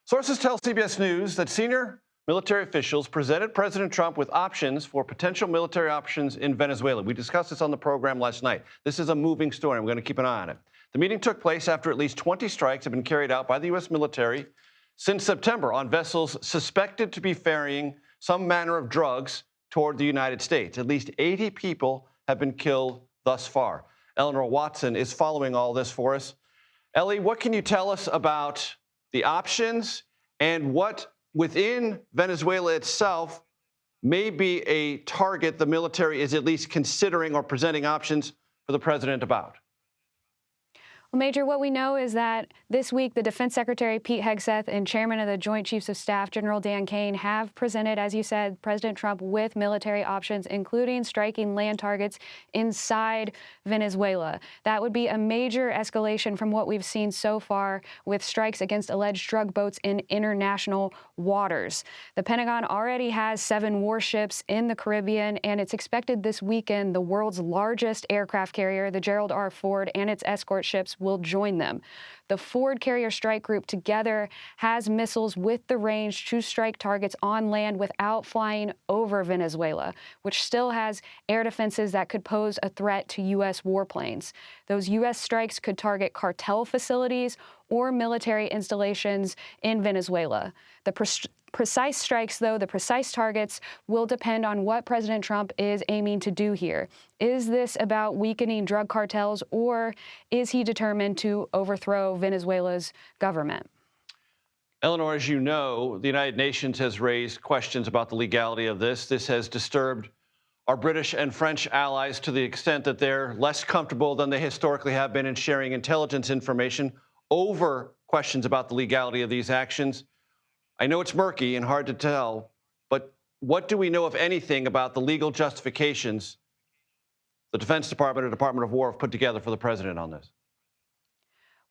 Sources tell CBS News that senior military officials presented President Trump with options for potential military options in Venezuela. We discussed this on the program last night. This is a moving story, and we're going to keep an eye on it. The meeting took place after at least 20 strikes have been carried out by the U.S. military since September on vessels suspected to be ferrying some manner of drugs toward the United States. At least 80 people have been killed thus far. Eleanor Watson is following all this for us. Ellie, what can you tell us about the options and what within Venezuela itself may be a target the military is at least considering or presenting options for the president about? Well, Major, what we know is that this week the Defense Secretary Pete Hegseth and Chairman of the Joint Chiefs of Staff General Dan Kane have presented, as you said, President Trump with military options, including striking land targets inside Venezuela. That would be a major escalation from what we've seen so far with strikes against alleged drug boats in international waters. The Pentagon already has 7 warships in the Caribbean, and it's expected this weekend the world's largest aircraft carrier, the Gerald R. Ford, and its escort ships will join them. The Ford Carrier Strike Group together has missiles with the range to strike targets on land without flying over Venezuela, which still has air defenses that could pose a threat to U.S. warplanes. Those U.S. strikes could target cartel facilities or military installations in Venezuela. The precise strikes, though, the precise targets will depend on what President Trump is aiming to do here. Is this about weakening drug cartels, or is he determined to overthrow Venezuela's government? Eleanor, as you know, the United Nations has raised questions about the legality of this. This has disturbed our British and French allies to the extent that they're less comfortable than they historically have been in sharing intelligence information over questions about the legality of these actions. I know it's murky and hard to tell, but what do we know, if anything, about the legal justifications the Defense Department or Department of War have put together for the president on this?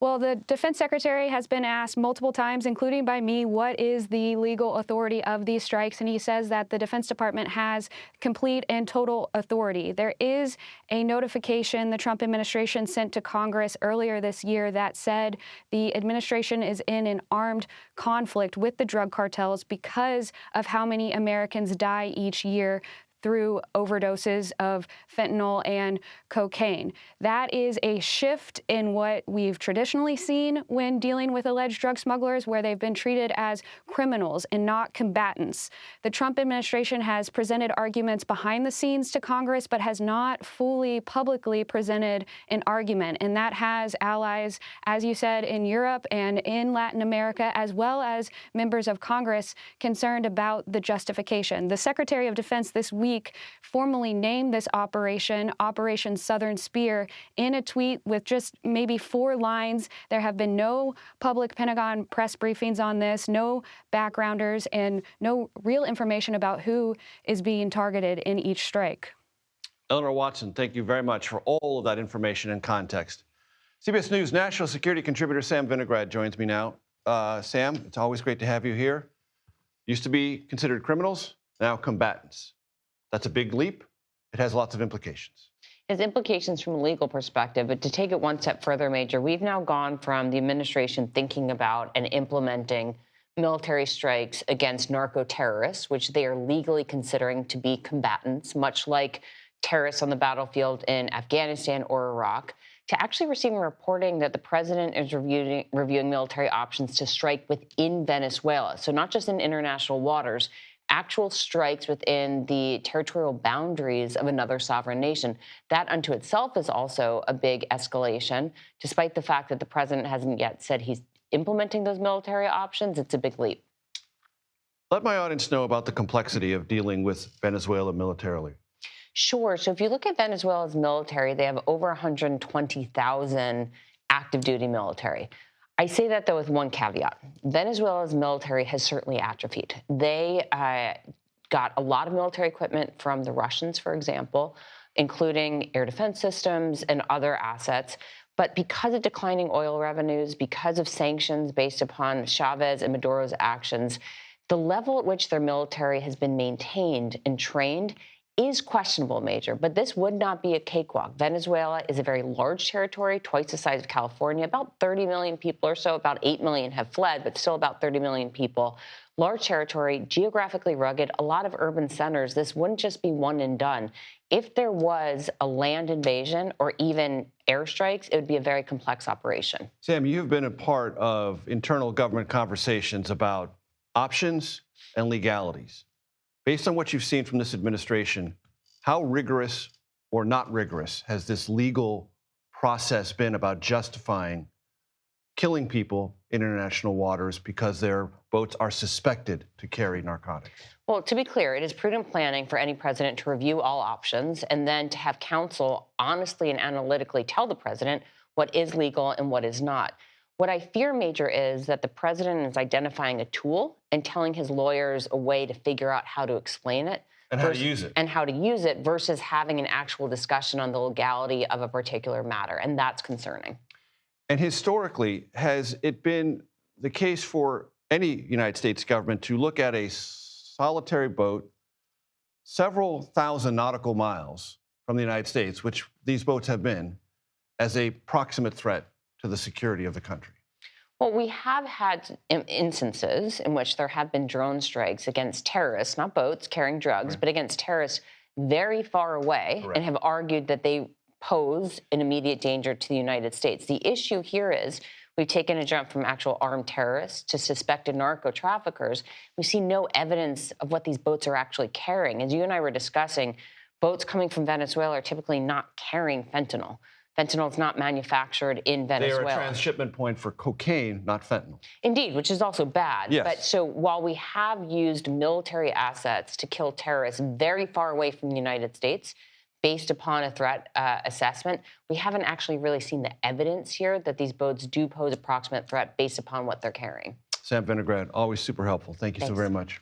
Well, the Defense Secretary has been asked multiple times, including by me, what is the legal authority of these strikes? And he says that the Defense Department has complete and total authority. There is a notification the Trump administration sent to Congress earlier this year that said the administration is in an armed conflict with the drug cartels because of how many Americans die each year through overdoses of fentanyl and cocaine. That is a shift in what we've traditionally seen when dealing with alleged drug smugglers, where they've been treated as criminals and not combatants. The Trump administration has presented arguments behind the scenes to Congress, but has not fully publicly presented an argument. And that has allies, as you said, in Europe and in Latin America, as well as members of Congress concerned about the justification. The Secretary of Defense this week formally named this operation Operation Southern Spear in a tweet with just maybe 4 lines. There have been no public Pentagon press briefings on this, no backgrounders, and no real information about who is being targeted in each strike. Eleanor Watson, thank you very much for all of that information and context. CBS News national security contributor Sam Vinograd joins me now. Sam, it's always great to have you here. Used to be considered criminals, now combatants. That's a big leap. It has lots of implications. It has implications from a legal perspective, but to take it one step further, Major, we've now gone from the administration thinking about and implementing military strikes against narco-terrorists, which they are legally considering to be combatants, much like terrorists on the battlefield in Afghanistan or Iraq, to actually receiving reporting that the president is reviewing military options to strike within Venezuela. So not just in international waters, actual strikes within the territorial boundaries of another sovereign nation. That unto itself is also a big escalation. Despite the fact that the president hasn't yet said he's implementing those military options, it's a big leap. Let my audience know about the complexity of dealing with Venezuela militarily. Sure. So if you look at Venezuela's military, they have over 120,000 active duty military. I say that, though, with one caveat. Venezuela's military has certainly atrophied. They got a lot of military equipment from the Russians, for example, including air defense systems and other assets. But because of declining oil revenues, because of sanctions based upon Chavez and Maduro's actions, the level at which their military has been maintained and trained is questionable, Major, but this would not be a cakewalk. Venezuela is a very large territory, twice the size of California, about 30 million people or so. About 8 million have fled, but still about 30 million people. Large territory, geographically rugged, a lot of urban centers. This wouldn't just be one and done. If there was a land invasion or even airstrikes, it would be a very complex operation. Sam, you've been a part of internal government conversations about options and legalities. Based on what you've seen from this administration, how rigorous or not rigorous has this legal process been about justifying killing people in international waters because their boats are suspected to carry narcotics? Well, to be clear, it is prudent planning for any president to review all options and then to have counsel honestly and analytically tell the president what is legal and what is not. What I fear, Major, is that the president is identifying a tool and telling his lawyers a way to figure out how to explain it. And how to use it. And how to use it versus having an actual discussion on the legality of a particular matter. And that's concerning. And historically, has it been the case for any United States government to look at a solitary boat several thousand nautical miles from the United States, which these boats have been, as a proximate threat to the security of the country? Well, we have had instances in which there have been drone strikes against terrorists, not boats carrying drugs, but against terrorists very far away, and have argued that they pose an immediate danger to the United States. The issue here is we've taken a jump from actual armed terrorists to suspected narco traffickers. We see no evidence of what these boats are actually carrying. As you and I were discussing, boats coming from Venezuela are typically not carrying fentanyl. Fentanyl is not manufactured in Venezuela. They are a transshipment point for cocaine, not fentanyl. Indeed, which is also bad. Yes. But so while we have used military assets to kill terrorists very far away from the United States, based upon a threat assessment, we haven't actually really seen the evidence here that these boats do pose a proximate threat based upon what they're carrying. Sam Vinograd, always super helpful. Thank you so very much.